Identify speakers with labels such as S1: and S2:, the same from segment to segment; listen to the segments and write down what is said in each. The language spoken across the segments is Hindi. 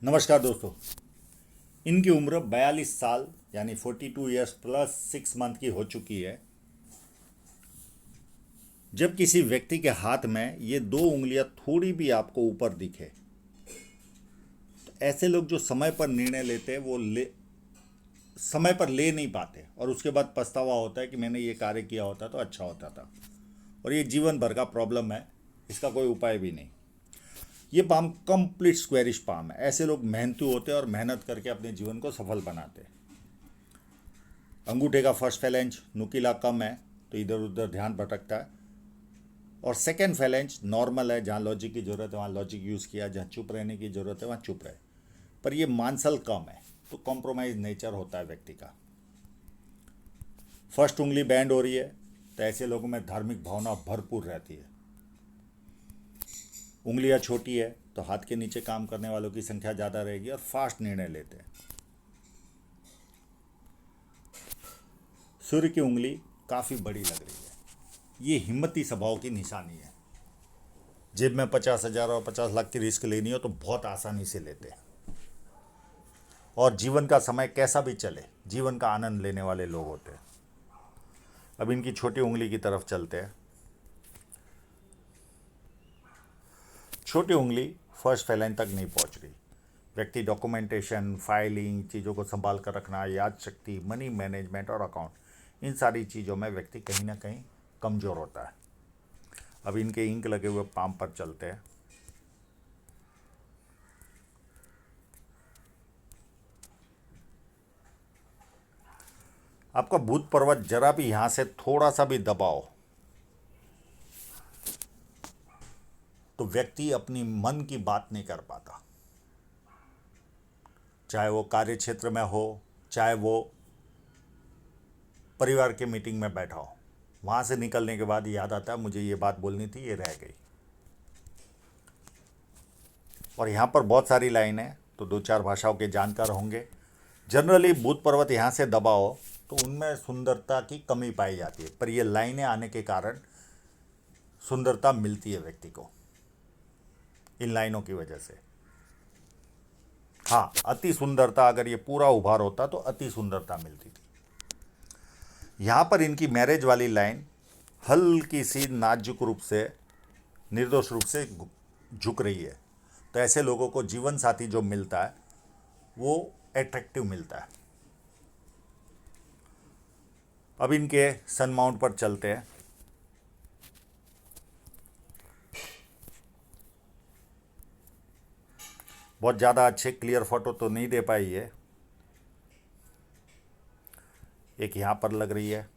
S1: नमस्कार दोस्तों। इनकी उम्र 42 साल यानी 42 ईयर्स प्लस 6 मंथ की हो चुकी है। जब किसी व्यक्ति के हाथ में ये दो उंगलियां थोड़ी भी आपको ऊपर दिखे तो ऐसे लोग जो समय पर निर्णय लेते हैं वो समय पर ले नहीं पाते और उसके बाद पछतावा होता है कि मैंने ये कार्य किया होता तो अच्छा होता था। और ये जीवन भर का प्रॉब्लम है, इसका कोई उपाय भी नहीं। ये पाम कंप्लीट स्क्वेरिश पाम है। ऐसे लोग मेहनतू होते हैं और मेहनत करके अपने जीवन को सफल बनाते हैं। अंगूठे का फर्स्ट फैलेंज नुकीला कम है तो इधर उधर ध्यान भटकता है, और सेकेंड फैलेंज नॉर्मल है, जहाँ लॉजिक की ज़रूरत है वहाँ लॉजिक यूज़ किया, जहाँ चुप रहने की ज़रूरत है वहाँ चुप रहे। पर ये मांसल कम है तो कॉम्प्रोमाइज नेचर होता है व्यक्ति का। फर्स्ट उंगली बैंड हो रही है तो ऐसे लोगों में धार्मिक भावना भरपूर रहती है। उंगलियां छोटी है तो हाथ के नीचे काम करने वालों की संख्या ज़्यादा रहेगी और फास्ट निर्णय लेते हैं। सूर्य की उंगली काफ़ी बड़ी लग रही है, ये हिम्मती स्वभाव की निशानी है। जेब में 50,000 और 50 लाख की रिस्क लेनी हो तो बहुत आसानी से लेते हैं, और जीवन का समय कैसा भी चले जीवन का आनंद लेने वाले लोग होते हैं। अब इनकी छोटी उंगली की तरफ चलते हैं। छोटी उंगली फर्स्ट फैलेंज तक नहीं पहुंच रही। व्यक्ति डॉक्यूमेंटेशन, फाइलिंग, चीज़ों को संभाल कर रखना, याद शक्ति, मनी मैनेजमेंट और अकाउंट, इन सारी चीज़ों में व्यक्ति कहीं ना कहीं कमज़ोर होता है। अब इनके इंक लगे हुए पाम पर चलते हैं। आपका भूत पर्वत जरा भी यहाँ से थोड़ा सा भी दबाओ तो व्यक्ति अपनी मन की बात नहीं कर पाता, चाहे वो कार्य क्षेत्र में हो, चाहे वो परिवार के मीटिंग में बैठा हो। वहाँ से निकलने के बाद याद आता है मुझे ये बात बोलनी थी, ये रह गई। और यहाँ पर बहुत सारी लाइन है तो दो चार भाषाओं के जानकार होंगे। जनरली भूत पर्वत यहाँ से दबाओ तो उनमें सुंदरता की कमी पाई जाती है, पर ये लाइनें आने के कारण सुंदरता मिलती है व्यक्ति को इन लाइनों की वजह से। हाँ, अति सुंदरता, अगर ये पूरा उभार होता तो अति सुंदरता मिलती थी। यहाँ पर इनकी मैरिज वाली लाइन हल्की सी नाजुक रूप से, निर्दोष रूप से झुक रही है। तो ऐसे लोगों को जीवन साथी जो मिलता है वो एट्रैक्टिव मिलता है। अब इनके सन माउंट पर चलते हैं। बहुत ज़्यादा अच्छे क्लियर फोटो तो नहीं दे पाई है। एक यहाँ पर लग रही है,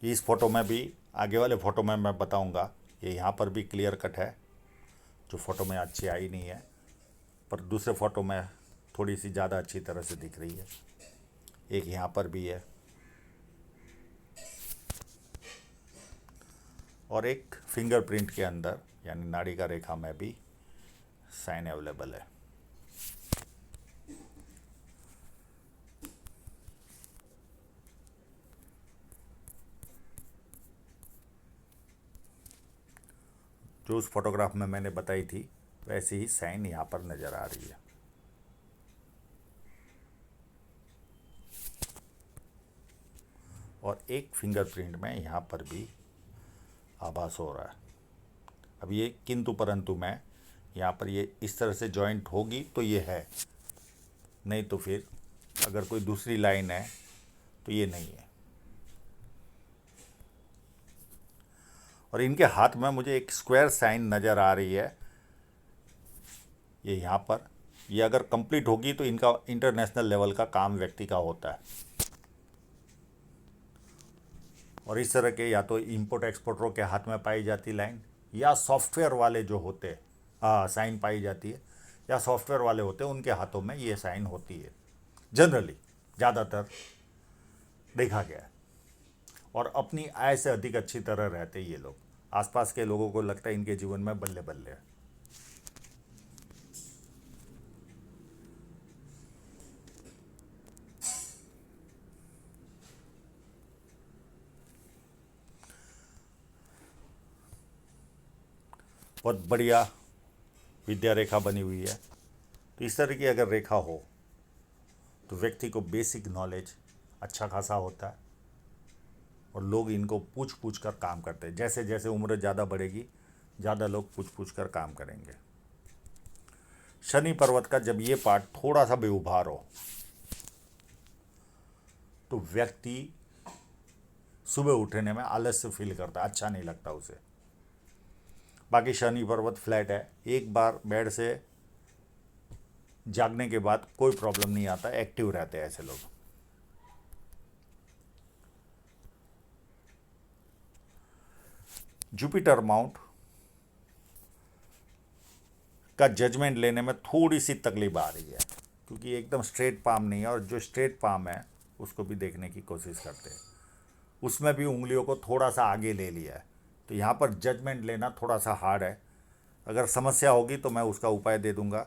S1: इस फोटो में भी, आगे वाले फोटो में मैं बताऊंगा। ये यहाँ पर भी क्लियर कट है, जो फोटो में अच्छी आई नहीं है, पर दूसरे फोटो में थोड़ी सी ज़्यादा अच्छी तरह से दिख रही है। एक यहाँ पर भी है, और एक फिंगरप्रिंट के अंदर यानी नाड़ी का रेखा में भी साइन अवेलेबल है। जो उस फोटोग्राफ में मैंने बताई थी वैसे ही साइन यहाँ पर नज़र आ रही है। और एक फिंगरप्रिंट में यहाँ पर भी आभास हो रहा है। अब ये किंतु परंतु में यहाँ पर ये इस तरह से जॉइंट होगी तो ये है, नहीं तो फिर अगर कोई दूसरी लाइन है तो ये नहीं है। और इनके हाथ में मुझे एक स्क्वायर साइन नज़र आ रही है, ये यहाँ पर। ये अगर कंप्लीट होगी तो इनका इंटरनेशनल लेवल का काम व्यक्ति का होता है। और इस तरह के या तो इंपोर्ट एक्सपोर्टरों के हाथ में पाई जाती लाइन, या सॉफ्टवेयर वाले जो होते हैं, साइन पाई जाती है, या सॉफ्टवेयर वाले होते हैं उनके हाथों में ये साइन होती है। जनरली ज़्यादातर देखा गया है। और अपनी आय से अधिक अच्छी तरह रहते ये लोग। आसपास के लोगों को लगता है इनके जीवन में बल्ले बल्ले है। बहुत बढ़िया विद्या रेखा बनी हुई है। तो इस तरह की अगर रेखा हो तो व्यक्ति को बेसिक नॉलेज अच्छा खासा होता है और लोग इनको पूछ पूछ कर काम करते हैं। जैसे जैसे उम्र ज़्यादा बढ़ेगी ज़्यादा लोग पूछ पूछ कर काम करेंगे। शनि पर्वत का जब ये पार्ट थोड़ा सा भी उभार हो तो व्यक्ति सुबह उठने में आलस्य फील करता है, अच्छा नहीं लगता उसे। बाकी शनि पर्वत फ्लैट है, एक बार बेड से जागने के बाद कोई प्रॉब्लम नहीं आता, एक्टिव रहते हैं ऐसे लोग। जुपिटर माउंट का जजमेंट लेने में थोड़ी सी तकलीफ आ रही है क्योंकि एकदम स्ट्रेट पाम नहीं है, और जो स्ट्रेट पाम है उसको भी देखने की कोशिश करते हैं, उसमें भी उंगलियों को थोड़ा सा आगे ले लिया है। तो यहाँ पर जजमेंट लेना थोड़ा सा हार्ड है। अगर समस्या होगी तो मैं उसका उपाय दे दूंगा।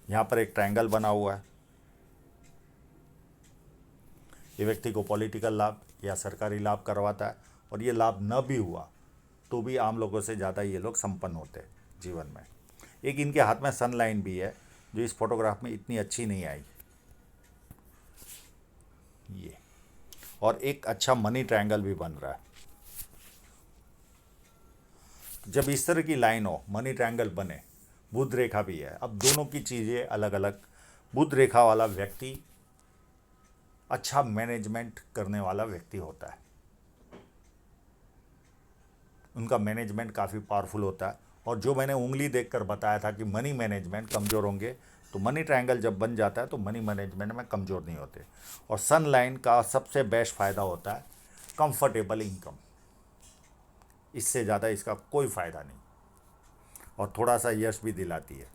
S1: यहाँ पर एक ट्रायंगल बना हुआ है। ये व्यक्ति को पॉलिटिकल लाभ या सरकारी लाभ करवाता है, और ये लाभ न भी हुआ तो भी आम लोगों से ज़्यादा ये लोग संपन्न होते हैं जीवन में। एक इनके हाथ में सन लाइन भी है जो इस फोटोग्राफ में इतनी अच्छी नहीं आई ये, और एक अच्छा मनी ट्रायंगल भी बन रहा है। जब इस तरह की लाइन हो, मनी ट्रायंगल बने, बुध रेखा भी है, अब दोनों की चीज़ें अलग अलग। बुध रेखा वाला व्यक्ति अच्छा मैनेजमेंट करने वाला व्यक्ति होता है, उनका मैनेजमेंट काफ़ी पावरफुल होता है। और जो मैंने उंगली देखकर बताया था कि मनी मैनेजमेंट कमज़ोर होंगे, तो मनी ट्रायंगल जब बन जाता है तो मनी मैनेजमेंट में कमज़ोर नहीं होते। और सन लाइन का सबसे बेस्ट फ़ायदा होता है कंफर्टेबल इनकम, इससे ज़्यादा इसका कोई फ़ायदा नहीं, और थोड़ा सा यश भी दिलाती है।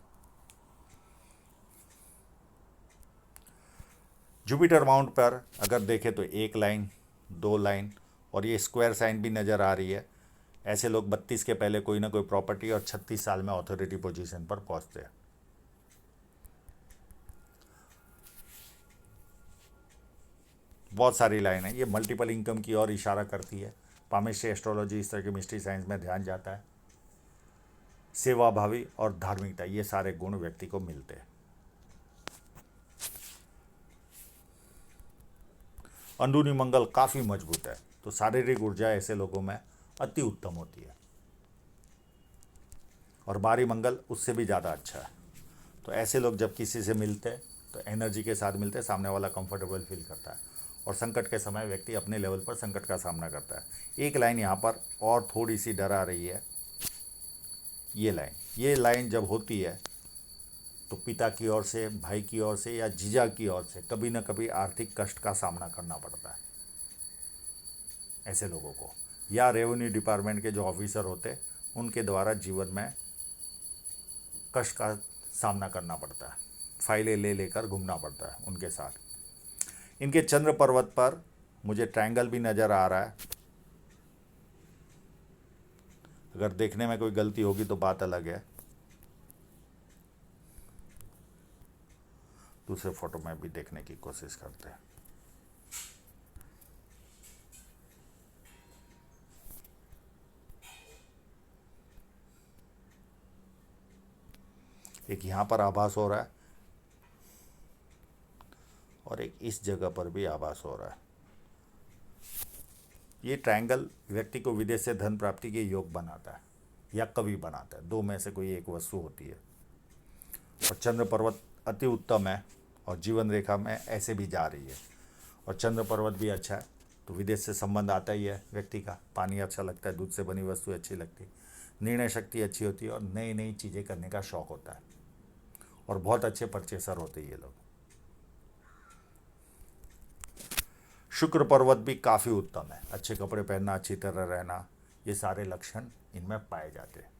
S1: जुपिटर माउंट पर अगर देखें तो एक लाइन, दो लाइन, और ये स्क्वायर साइन भी नज़र आ रही है। ऐसे लोग 32 के पहले कोई ना कोई प्रॉपर्टी और 36 साल में अथॉरिटी पोजीशन पर पहुंचते हैं। बहुत सारी लाइन है, ये मल्टीपल इनकम की ओर इशारा करती है। पामिस्ट्री, एस्ट्रोलॉजी, इस तरह की मिस्ट्री साइंस में ध्यान जाता है। सेवाभावी और धार्मिकता, ये सारे गुण व्यक्ति को मिलते हैं। अंदरूनी मंगल काफ़ी मजबूत है, तो शारीरिक ऊर्जा ऐसे लोगों में अति उत्तम होती है, और बाहरी मंगल उससे भी ज़्यादा अच्छा है। तो ऐसे लोग जब किसी से मिलते हैं तो एनर्जी के साथ मिलते हैं, सामने वाला कंफर्टेबल फील करता है, और संकट के समय व्यक्ति अपने लेवल पर संकट का सामना करता है। एक लाइन यहाँ पर और थोड़ी सी डरा रही है, ये लाइन जब होती है तो पिता की ओर से, भाई की ओर से या जीजा की ओर से कभी न कभी आर्थिक कष्ट का सामना करना पड़ता है ऐसे लोगों को, या रेवेन्यू डिपार्टमेंट के जो ऑफिसर होते हैं उनके द्वारा जीवन में कष्ट का सामना करना पड़ता है, फाइलें ले लेकर घूमना पड़ता है उनके साथ। इनके चंद्र पर्वत पर मुझे ट्रायंगल भी नज़र आ रहा है। अगर देखने में कोई गलती होगी तो बात अलग है, दूसरे फोटो में भी देखने की कोशिश करते हैं। एक यहाँ पर आभास हो रहा है और एक इस जगह पर भी आभास हो रहा है। ये ट्रायंगल व्यक्ति को विदेश से धन प्राप्ति के योग बनाता है या कवि बनाता है, दो में से कोई एक वस्तु होती है। और चंद्र पर्वत अति उत्तम है और जीवन रेखा में ऐसे भी जा रही है, और चंद्र पर्वत भी अच्छा है तो विदेश से संबंध आता ही है व्यक्ति का। पानी अच्छा लगता है, दूध से बनी वस्तु अच्छी लगती है, निर्णय शक्ति अच्छी होती है, और नई नई चीज़ें करने का शौक़ होता है, और बहुत अच्छे परचेसर होते हैं ये लोग। शुक्र पर्वत भी काफ़ी उत्तम है, अच्छे कपड़े पहनना, अच्छी तरह रहना, ये सारे लक्षण इनमें पाए जाते हैं।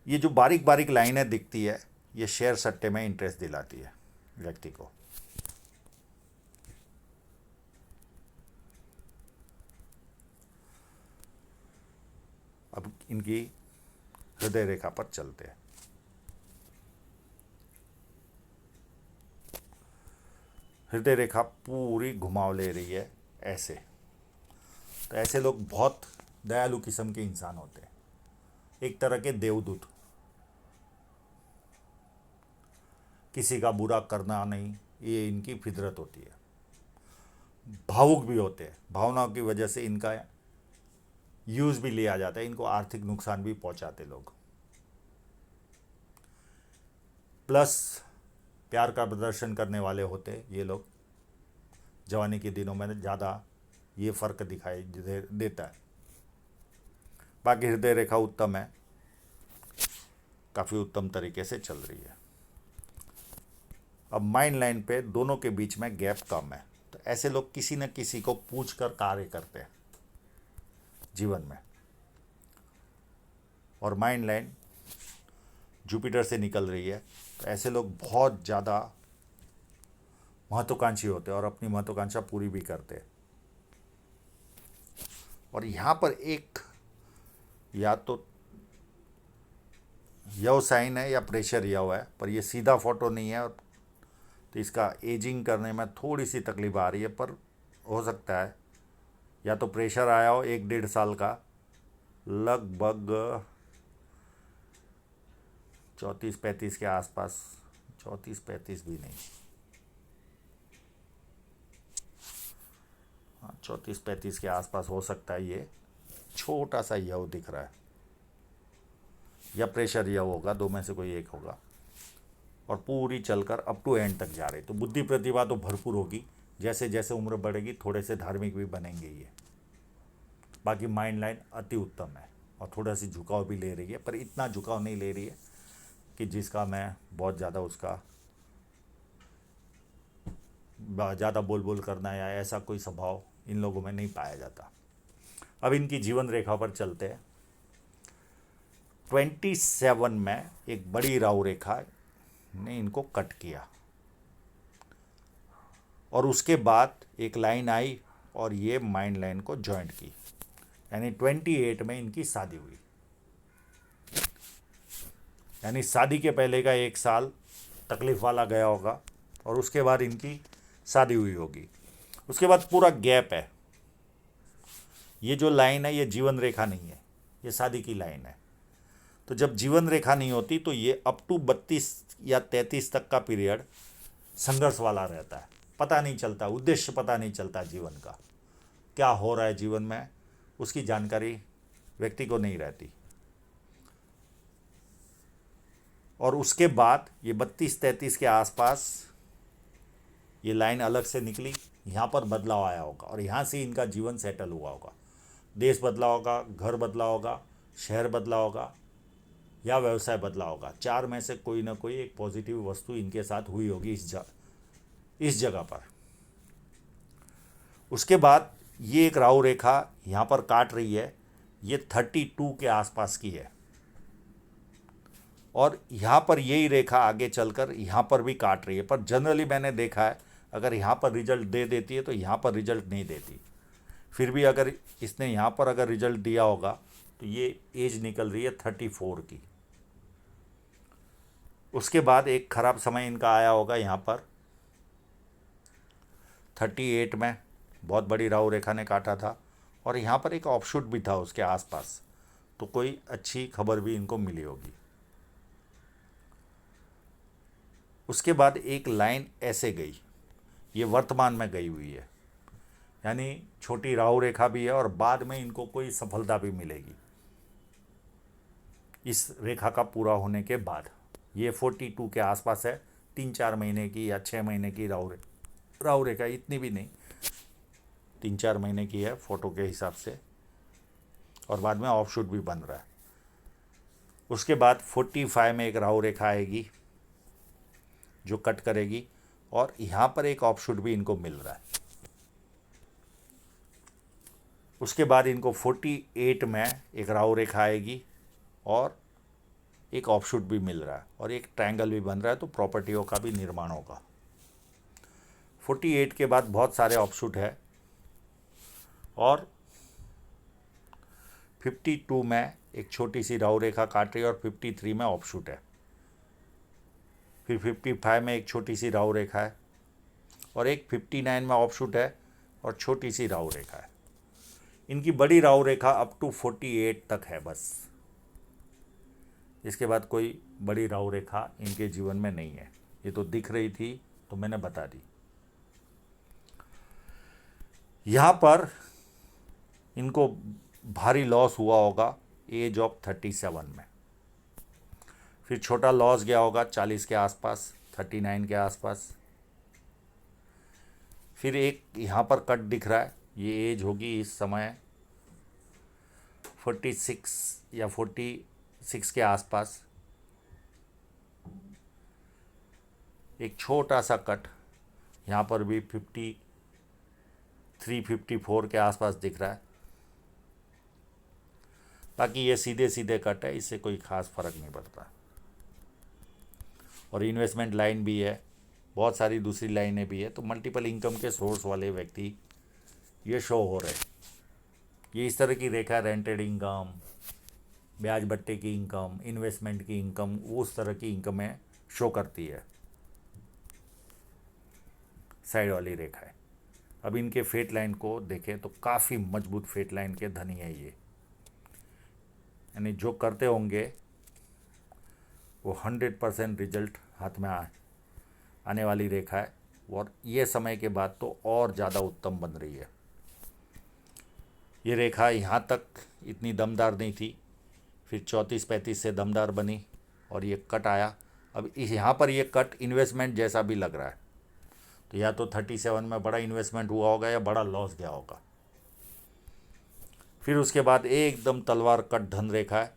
S1: ये जो बारीक बारीक लाइनें दिखती है ये शेयर सट्टे में इंटरेस्ट दिलाती है व्यक्ति को। अब इनकी हृदय रेखा पर चलते हैं। हृदय रेखा पूरी घुमाव ले रही है ऐसे, तो ऐसे लोग बहुत दयालु किस्म के इंसान होते हैं, एक तरह के देवदूत। किसी का बुरा करना नहीं, ये इनकी फितरत होती है। भावुक भी होते हैं, भावनाओं की वजह से इनका यूज भी लिया जाता है, इनको आर्थिक नुकसान भी पहुंचाते लोग। प्लस प्यार का प्रदर्शन करने वाले होते ये लोग। जवानी के दिनों में ज़्यादा ये फर्क दिखाई देता है। बाकी हृदय रेखा उत्तम है, काफ़ी उत्तम तरीके से चल रही है। अब माइंड लाइन पे दोनों के बीच में गैप कम है, तो ऐसे लोग किसी न किसी को पूछ कर कार्य करते हैं जीवन में। और माइंड लाइन जुपिटर से निकल रही है, तो ऐसे लोग बहुत ज़्यादा महत्वाकांक्षी होते हैं और अपनी महत्वाकांक्षा पूरी भी करते हैं। और यहाँ पर एक या तो यव साइन है या प्रेशर यव है, पर ये सीधा फोटो नहीं है, और तो इसका एजिंग करने में थोड़ी सी तकलीफ आ रही है। पर हो सकता है या तो प्रेशर आया हो 1-1.5 साल का, लगभग 34-35 के आसपास, 34-35 भी नहीं, हाँ 34-35 के आसपास हो सकता है। ये छोटा सा यव दिख रहा है, या प्रेशर यव होगा, दो में से कोई एक होगा। और पूरी चलकर अप टू एंड तक जा रही, तो बुद्धि प्रतिभा तो भरपूर होगी। जैसे जैसे उम्र बढ़ेगी थोड़े से धार्मिक भी बनेंगे ये। बाकी माइंड लाइन अति उत्तम है और थोड़ा सी झुकाव भी ले रही है, पर इतना झुकाव नहीं ले रही है कि जिसका मैं बहुत ज़्यादा उसका ज़्यादा बोल बोल करना या ऐसा कोई स्वभाव इन लोगों में नहीं पाया जाता। अब इनकी जीवन रेखा पर चलते हैं। 27 में एक बड़ी राहु रेखा ने इनको कट किया, और उसके बाद एक लाइन आई और ये माइंड लाइन को ज्वाइंट की, यानी 28 में इनकी शादी हुई। यानी शादी के पहले का 1 साल तकलीफ वाला गया होगा, और उसके बाद इनकी शादी हुई होगी। उसके बाद पूरा गैप है। ये जो लाइन है ये जीवन रेखा नहीं है, ये शादी की लाइन है। तो जब जीवन रेखा नहीं होती तो ये अप टू 32 या 33 तक का पीरियड संघर्ष वाला रहता है। पता नहीं चलता, उद्देश्य पता नहीं चलता जीवन का, क्या हो रहा है जीवन में उसकी जानकारी व्यक्ति को नहीं रहती। और उसके बाद ये 32-33 के आसपास ये लाइन अलग से निकली, यहाँ पर बदलाव आया होगा और यहाँ से इनका जीवन सेटल हुआ होगा। देश बदला होगा, घर बदला होगा, शहर बदला होगा या व्यवसाय बदला होगा। 4 में से कोई ना कोई एक पॉजिटिव वस्तु इनके साथ हुई होगी इस जगह पर। उसके बाद ये एक राहु रेखा यहाँ पर काट रही है, ये 32 के आसपास की है, और यहाँ पर यही रेखा आगे चलकर यहाँ पर भी काट रही है। पर जनरली मैंने देखा है अगर यहाँ पर रिजल्ट दे देती है तो यहाँ पर रिजल्ट नहीं देती। फिर भी अगर इसने यहाँ पर अगर रिजल्ट दिया होगा तो ये एज निकल रही है 34 की। उसके बाद एक ख़राब समय इनका आया होगा यहाँ पर 38 में, बहुत बड़ी राहु रेखा ने काटा था, और यहाँ पर एक ऑफशूट भी था उसके आसपास, तो कोई अच्छी खबर भी इनको मिली होगी। उसके बाद एक लाइन ऐसे गई, ये वर्तमान में गई हुई है, यानी छोटी राहु रेखा भी है और बाद में इनको कोई सफलता भी मिलेगी इस रेखा का पूरा होने के बाद। ये 42 के आसपास है, 3-4 महीने की या 6 महीने की राहु रेखा, इतनी भी नहीं, 3-4 महीने की है फोटो के हिसाब से, और बाद में ऑफशूट भी बन रहा है। उसके बाद 45 में एक राहु रेखा आएगी जो कट करेगी, और यहाँ पर एक ऑफशूट भी इनको मिल रहा है। उसके बाद इनको 48 में एक राहु रेखा आएगी और एक ऑफशूट भी मिल रहा है, और एक ट्रायंगल भी बन रहा है, तो प्रॉपर्टियों का भी निर्माण होगा। 48 के बाद बहुत सारे ऑफशूट है, और 52 में एक छोटी सी राहु रेखा काट रही है और 53 में ऑफशूट है। फिर 55 में एक छोटी सी राहु रेखा है, और एक 59 में ऑफशूट है और छोटी सी राहु रेखा है। इनकी बड़ी राहु रेखा अप टू 48 तक है बस। इसके बाद कोई बड़ी राहु रेखा इनके जीवन में नहीं है। ये तो दिख रही थी तो मैंने बता दी। यहाँ पर इनको भारी लॉस हुआ होगा एज ऑफ 37 में। फिर छोटा लॉस गया होगा 40 के आसपास, 39 के आसपास। फिर एक यहाँ पर कट दिख रहा है, ये एज होगी इस समय 46 या 46 के आसपास। एक छोटा सा कट यहाँ पर भी 53 54 के आसपास दिख रहा है। बाकी ये सीधे सीधे कट है, इससे कोई ख़ास फर्क नहीं पड़ता। और इन्वेस्टमेंट लाइन भी है, बहुत सारी दूसरी लाइनें भी है। तो मल्टीपल इनकम के सोर्स वाले व्यक्ति ये शो हो रहे। ये इस तरह की रेखा, रेंटेड इनकम, ब्याज बट्टे की इनकम, इन्वेस्टमेंट की इनकम, उस तरह की इनकमें शो करती है साइड वाली रेखा है। अब इनके फेट लाइन को देखें तो काफ़ी मजबूत फेट लाइन के धनी है ये। यानी जो करते होंगे वो 100% रिजल्ट हाथ में आने वाली रेखा है। और ये समय के बाद तो और ज़्यादा उत्तम बन रही है। ये रेखा यहाँ तक इतनी दमदार नहीं थी, फिर 34-35 से दमदार बनी और ये कट आया। अब इस यहाँ पर ये कट इन्वेस्टमेंट जैसा भी लग रहा है। तो या तो 37 में बड़ा इन्वेस्टमेंट हुआ होगा या बड़ा लॉस गया होगा। फिर उसके बाद एकदम तलवार कट धन रेखा है।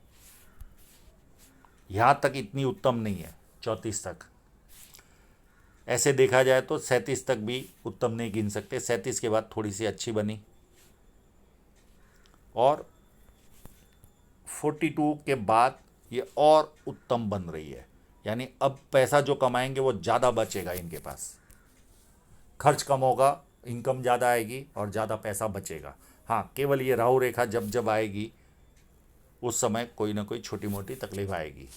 S1: यहाँ तक इतनी उत्तम नहीं है, 34 तक। ऐसे देखा जाए तो 37 तक भी उत्तम नहीं गिन सकते। 37 के बाद थोड़ी सी अच्छी बनी और 42 के बाद ये और उत्तम बन रही है। यानी अब पैसा जो कमाएंगे वो ज़्यादा बचेगा इनके पास। खर्च कम होगा, इनकम ज़्यादा आएगी और ज़्यादा पैसा बचेगा। हाँ, केवल ये राहु रेखा जब जब आएगी उस समय कोई ना कोई छोटी मोटी तकलीफ आएगी।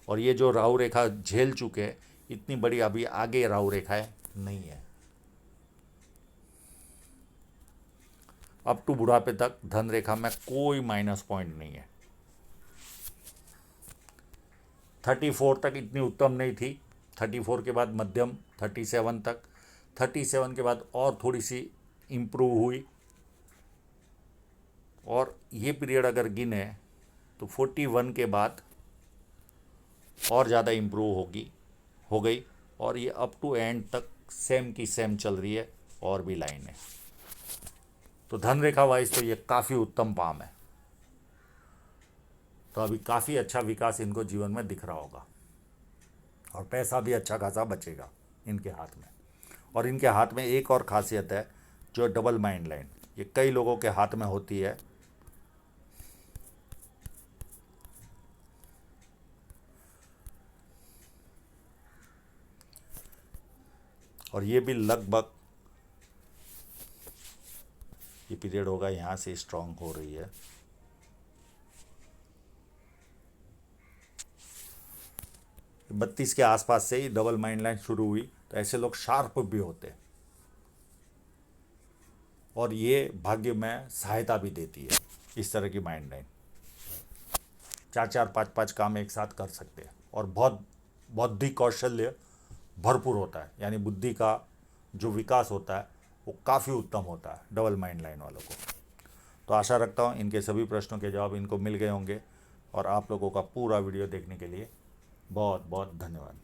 S1: और ये जो राहु रेखा झेल चुके हैं, इतनी बड़ी अभी आगे राहु रेखाएं नहीं है। अप टू बुढ़ापे तक धन रेखा में कोई माइनस पॉइंट नहीं है। 34 तक इतनी उत्तम नहीं थी, 34 के बाद मध्यम, 37 तक, 37 के बाद और थोड़ी सी इम्प्रूव हुई। और ये पीरियड अगर गिने तो 41 के बाद और ज़्यादा इम्प्रूव हो गई। और ये अप टू एंड तक सेम की सेम चल रही है और भी लाइन है। तो धन रेखा वाइज तो ये काफ़ी उत्तम पाम है। तो अभी काफ़ी अच्छा विकास इनको जीवन में दिख रहा होगा और पैसा भी अच्छा खासा बचेगा इनके हाथ में। और इनके हाथ में एक और खासियत है, जो डबल माइंड लाइन, ये कई लोगों के हाथ में होती है। और ये भी लगभग ये पीरियड होगा यहाँ से स्ट्रांग हो रही है। बत्तीस के आसपास से ही डबल माइंड लाइन शुरू हुई। तो ऐसे लोग शार्प भी होते हैं और ये भाग्य में सहायता भी देती है। इस तरह की माइंड लाइन 4-4 5-5 काम एक साथ कर सकते हैं और बहुत बौद्धिक कौशल्य भरपूर होता है। यानी बुद्धि का जो विकास होता है वो काफ़ी उत्तम होता है डबल माइंड लाइन वालों को। तो आशा रखता हूँ इनके सभी प्रश्नों के जवाब इनको मिल गए होंगे। और आप लोगों का पूरा वीडियो देखने के लिए बहुत बहुत धन्यवाद।